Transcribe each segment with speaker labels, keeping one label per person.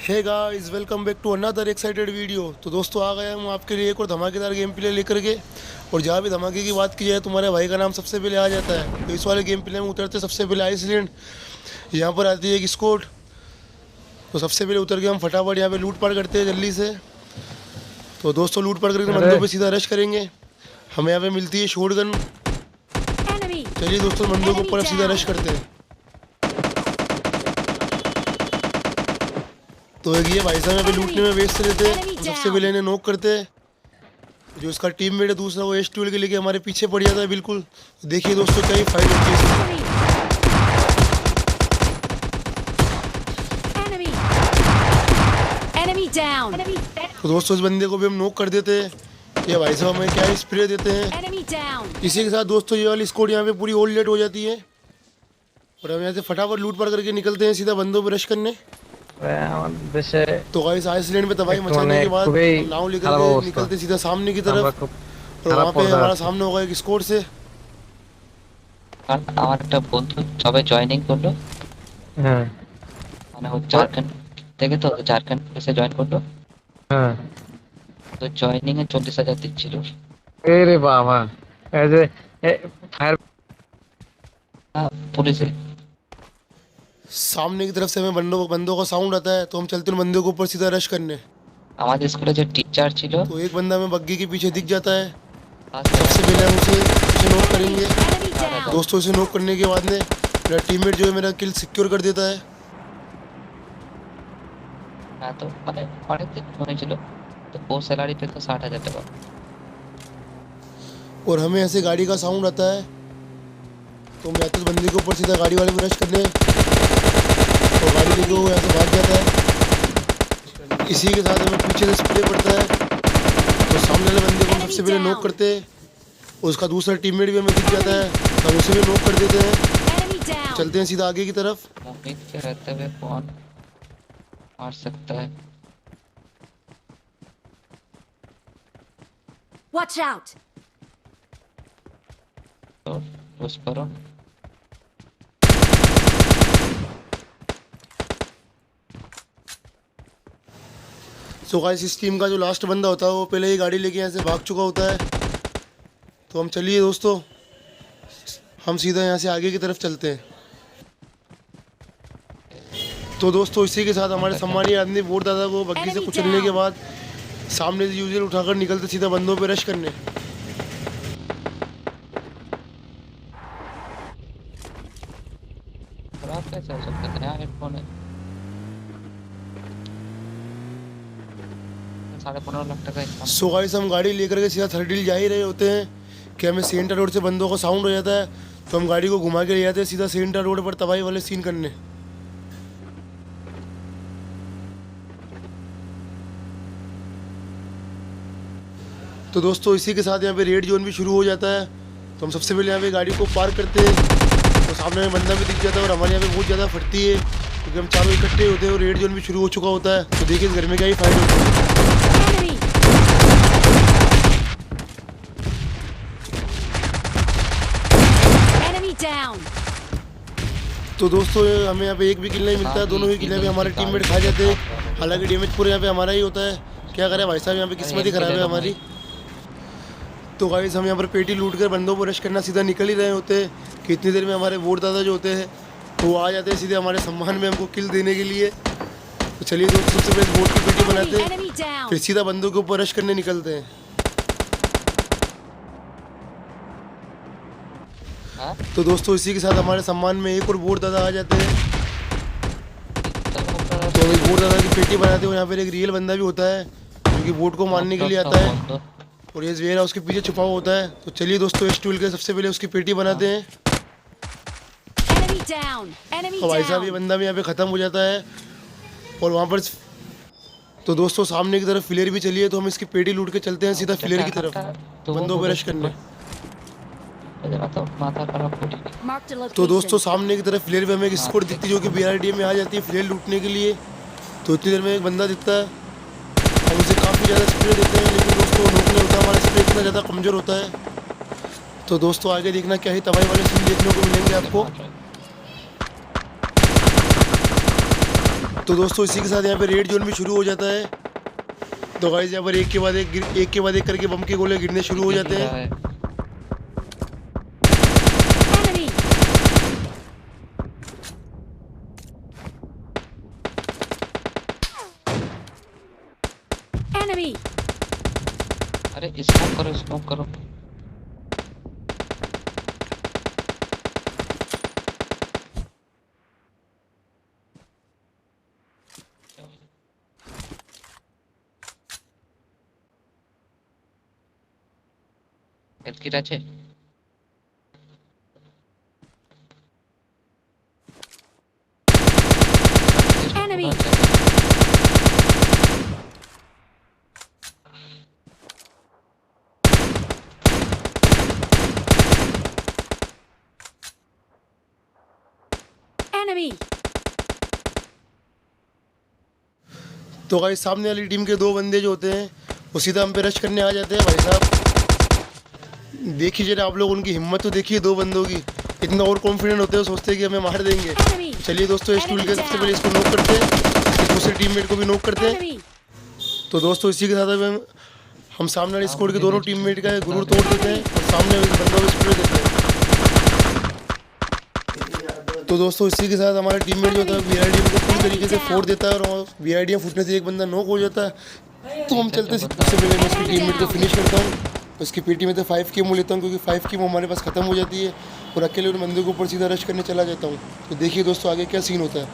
Speaker 1: Hey guys, welcome back to another excited video. तो दोस्तों आ गया हूँ आपके लिए एक और धमाकेदार गेम प्ले लेकर के। और जहाँ भी धमाके की बात की जाए तुम्हारे भाई का नाम सबसे पहले आ जाता है। तो इस वाले गेम प्ले में उतरते सबसे पहले आइसलैंड, यहाँ पर आती है एक स्क्वाड। तो सबसे पहले उतर के हम फटाफट यहाँ पे लूट पाट करते हैं जल्दी से। तो दोस्तों लूट पाट करके बंदों पे सीधा रश करेंगे। हमें यहाँ पे मिलती है शॉटगन। चलिए दोस्तों बंदों के ऊपर सीधा रश करते हैं। तो एक ये भाई साहब यहाँ पे लूटने में व्यस्त रहते हैं। तो सबसे पहले इन्हें नॉक करते हैं। जो इसका टीममेट है दूसरा, वो S12 के लेके हमारे पीछे पड़ जाता है बिल्कुल। तो देखिए दोस्तों क्या ही फाइट होती है इसमें। तो दोस्तों इस बंदे को भी हम नॉक कर देते हैं। ये भाई साहब हमें क्या ही स्प्रे देते हैं। इसी के साथ दोस्तों ये वाली स्क्वाड यहाँ पे पूरी ऑल लेट हो जाती है। और हम यहाँ से फटाफट लूट पाट करके निकलते हैं सीधा बंदों पे रश करने। तो गाइस आइसलैंड पे तबाही मचाने के बाद नाव लेकर के निकलते सीधा सामने की तरफ। और वहाँ पे हमारा सामने होगा एक स्कोर से।
Speaker 2: আমার একটা বন্ধু সবে জয়েনিং করলো।
Speaker 3: হ্যাঁ
Speaker 2: মানে ও ঝাড়খণ্ড থেকে, তো ঝাড়খণ্ড এসে জয়েন করলো।
Speaker 3: হ্যাঁ
Speaker 2: তো জয়েনিং এ 40,000 দিচ্ছিল।
Speaker 3: এরে বাবা এজ এ ফায়ার
Speaker 2: পুলিশে
Speaker 1: सामने की तरफ से हमें बंदों का साउंड आता है। तो हम चलते हैं बंदों के ऊपर सीधा रश करने।
Speaker 2: আমাদের स्कूले जो टीचर ছিল
Speaker 1: तो एक बंदा हमें बग्गी के पीछे दिख जाता है। सबसे पहले हम उसे नोक करेंगे। दोस्तों इसे नोक करने के बाद में मेरा टीममेट जो है मेरा किल सिक्योर कर देता है।
Speaker 2: হ্যাঁ, তো মানে অনেক দিন হয়েছিল। তো ও স্যালারি পেতো 60,000 টাকা।
Speaker 1: और हमें ऐसे गाड़ी का साउंड आता है। तो मैं आते बंदे के ऊपर सीधा गाड़ी वाले में रश करने। तो गाड़ी लेके वो यहाँ से भाग जाता है। इसी के साथ हमें पीछे से स्प्रे पड़ता है। तो सामने वाले बंदे को हम सबसे पहले नॉक करते हैं। उसका दूसरा टीममेट भी हमें दिख जाता है। तो हम उसे भी नॉक कर देते हैं। चलते हैं सीधा आगे की तरफ।
Speaker 2: उम्मीद के रहते हुए कौन मार सकता है।
Speaker 4: Watch out!
Speaker 2: तो उस पर
Speaker 1: सो गाइस इस टीम का जो लास्ट बंदा होता है वो पहले ही गाड़ी लेके यहाँ से भाग चुका होता है। तो हम चलिए दोस्तों हम सीधा यहाँ से आगे की तरफ चलते हैं। तो दोस्तों इसी के साथ हमारे सम्मानीय आदमी वोट दादा को बग्गी से कुचलने के बाद सामने से यूजर उठाकर निकलते सीधा बंदों पे रश करने।
Speaker 2: खराब कैसे हो सकता है? नया हेडफोन है, 15.5 लाख टका इनकम।
Speaker 1: सो गाइस हम गाड़ी लेकर के सीधा थर्डील जा ही रहे होते हैं कि हमें सेंटर रोड से बंदों का साउंड हो जाता है। तो हम गाड़ी को घुमा के ले जाते हैं सीधा सेंटर रोड पर तबाही वाले सीन करने। तो दोस्तों इसी के साथ यहाँ पे रेड जोन भी शुरू हो जाता है। तो हम सबसे पहले यहाँ पे गाड़ी को पार्क करते हैं। तो सामने में बंदा भी दिख जाता है और हमारे यहाँ पे बहुत ज़्यादा फटती है क्योंकि हम चारों इकट्ठे होते हैं और रेड जोन भी शुरू हो चुका होता है। तो देखिए इस घर में क्या ही फाइट होती है। तो दोस्तों हमें यहाँ पे एक भी किल नहीं मिलता है। दोनों ही किलें भी हमारे टीममेट खा जाते हैं। हालांकि डैमेज पूरे यहाँ पे हमारा ही होता है। क्या करें भाई साहब, यहाँ पे किस्मत ही खराब है हमारी। तो गाइस हम यहाँ पर पेटी लूट कर बंदों को रश करना सीधा निकल ही रहे होते हैं कि इतनी देर में हमारे वोट दादा जो होते हैं तो वो आ जाते हैं सीधे हमारे सम्मान में हमको किल देने के लिए। तो चलिए दोस्तों सबसे पहले वोट की पेटी बनाते हैं, फिर सीधा बंदों के ऊपर रश करने निकलते हैं। तो दोस्तों इसी के साथ हमारे सम्मान में एक और वोट दादा आ जाते हैं। तो एक वोट दादा की पेटी बनाते हैं। यहाँ पर एक रियल बंदा भी होता है जो कि वोट को मारने के लिए आता है और ये ज़ेरा उसके पीछे छुपा हुआ होता है। तो चलिए दोस्तों S12 के सबसे पहले उसकी पेटी बनाते हैं। तो भाई साहब ये बंदा भी यहाँ पे ख़त्म हो जाता है और वहाँ पर तो दोस्तों सामने की तरफ फिलेर भी चलिए। तो हम इसकी पेटी लूट के चलते हैं सीधा फिलेर की तरफ बंदों पे रश करने। तो दोस्तों सामने की तरफ फिलेर पे हमें एक स्क्वाड दिखती है जो कि BRDM में आ जाती है फिलेर लूटने के लिए। तो इतनी देर में एक बंदा दिखता है। हम उसे काफ़ी ज़्यादा स्प्रे देते हैं लेकिन दोस्तों रोकने होता है, हमारा स्प्रे इतना ज़्यादा कमज़ोर होता है। तो दोस्तों आगे देखना क्या ही तबाही वाले सीन देखने को मिलेंगे आपको। तो दोस्तों इसी के साथ यहाँ पे रेड जोन भी शुरू हो जाता है। तो गाइस यहाँ पर एक के बाद एक करके बम के गोले गिरने शुरू हो जाते हैं।
Speaker 4: Enemy!
Speaker 2: अरे स्मोक करो, स्मोक करो। हेल्थ किट আছে?
Speaker 4: Enemy! Enemy!
Speaker 1: तो गाइस सामने वाली टीम के दो बंदे जो होते हैं वो सीधा हम पे रश करने आ जाते हैं। भाई साहब देखिए जरा आप लोग उनकी हिम्मत तो देखिए, दो बंदों की इतना और कॉन्फिडेंट होते हैं, सोचते हैं कि हमें मार देंगे।
Speaker 4: Enemy!
Speaker 1: चलिए दोस्तों इस टूल के सबसे पहले इसको नॉक करते हैं, फिर दूसरे टीममेट को भी नॉक करते हैं।
Speaker 4: Enemy!
Speaker 1: तो दोस्तों इसी के साथ हम सामने वाले स्क्वाड के दोनों टीममेट का गुरूर तोड़ देते हैं और सामने वाले बंदा को स्प्रे देते हैं। तो दोस्तों इसी के साथ हमारा टीममेट जो होता है वीआईडी को पूरी तरीके से फोड़ देता है और वीआईडी फूटने से एक बंदा नॉक हो जाता है। तो हम चलते हैं, सबसे पहले मैं इसकी टीममेट को फिनिश करता हूँ। उसकी पीटी में तो 5 किल लेता हूँ क्योंकि 5 किल हमारे पास ख़त्म हो जाती है और अकेले उन बंदे के ऊपर सीधा रश करने चला जाता हूँ। तो देखिए दोस्तों आगे क्या सीन होता है।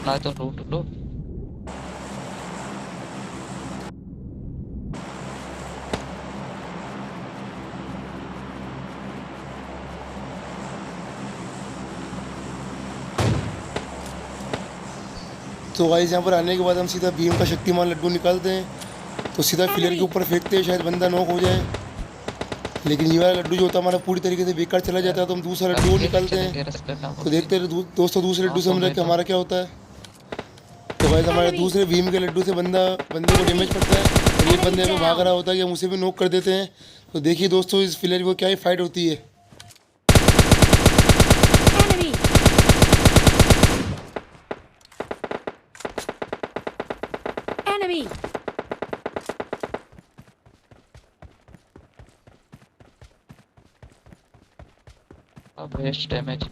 Speaker 2: ना तो लूट लो।
Speaker 1: तो गाइस यहाँ पर आने के बाद हम सीधा भीम का शक्तिमान लड्डू निकालते हैं, तो सीधा फिलर के ऊपर फेंकते हैं, शायद बंदा नॉक हो जाए। लेकिन ये वाला लड्डू जो होता है हमारा पूरी तरीके से बेकार चला जाता है, तो हम दूसरा लड्डू निकालते हैं। तो देखते हैं दोस्तों दूसरे लड्डू से हम हमारा क्या होता है। तो गाइस हमारे दूसरे भीम के लड्डू से बंदे को डैमेज पड़ता है और एक बंदे हमें भाग रहा होता है कि हम उसे भी नॉक कर देते हैं। तो देखिए दोस्तों इस फिलर को क्या ही फाइट होती है।
Speaker 4: Enemy! Enemy!
Speaker 2: अब वेस्ट डैमेज।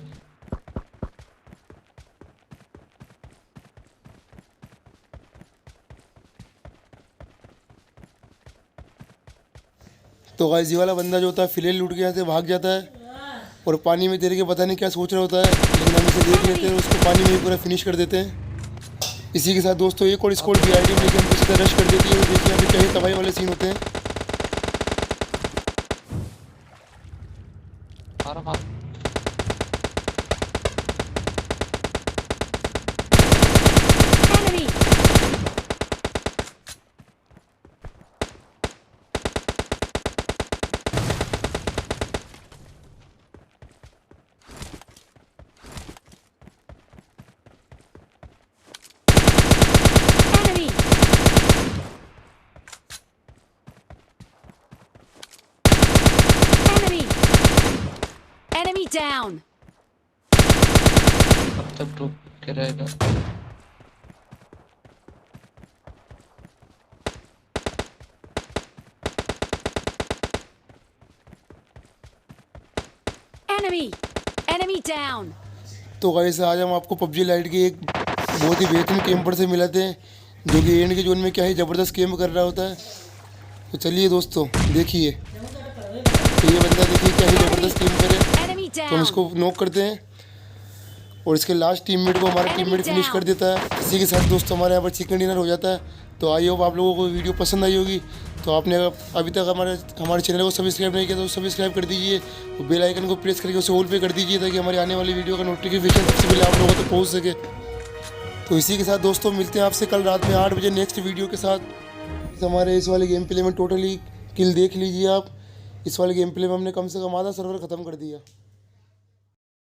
Speaker 1: तो गाइस ये वाला बंदा जो होता है फिलर लूट के यहाँ से भाग जाता है और पानी में तेरे के पता नहीं क्या सोच रहा होता है, लेकिन हम इसे देख लेते हैं और उसको पानी में ही पूरा फिनिश कर देते हैं। इसी के साथ दोस्तों एक और स्क्वाड वीआईडी में लेके हमको सीधा रश कर देती है। देखिए अभी क्या ही तबाही वाले सीन होते हैं।
Speaker 2: मारो मारो।
Speaker 4: Enemy! Enemy! Enemy! Enemy down!
Speaker 2: अब तक डूब के रहेगा।
Speaker 4: Enemy! Enemy down!
Speaker 1: तो गाइस आज हम आपको पबजी लाइट के एक बहुत ही बेहतरीन कैंपर से मिलाते हैं जो कि एंड के जोन में क्या ही ज़बरदस्त कैंप कर रहा होता है। तो चलिए दोस्तों देखिए, तो ये बंदा देखिए क्या ही ज़बरदस्त कैंपर है।
Speaker 4: Enemy
Speaker 1: तो हम
Speaker 4: down!
Speaker 1: इसको नॉक करते हैं और इसके लास्ट टीममेट को हमारा टीममेट फिनिश कर देता है। इसी के साथ दोस्तों हमारे यहाँ पर चिकन डिनर हो जाता है। तो आई होप आप लोगों को वीडियो पसंद आई होगी। तो आपने अभी तक हमारे चैनल को सब्सक्राइब नहीं किया तो सब्सक्राइब कर दीजिए और बेल आइकन को प्रेस करके उसे ऑल पे कर दीजिए ताकि हमारी आने वाली वीडियो का नोटिफिकेशन सबसे पहले आप लोगों तक पहुँच सके। तो इसी के साथ दोस्तों मिलते हैं आपसे कल रात में 8 बजे नेक्स्ट वीडियो के साथ। हमारे इस वाले गेम प्ले में टोटली किल देख लीजिए आप। इस वाले गेम प्ले में हमने कम से कम आधा सर्वर ख़त्म कर दिया।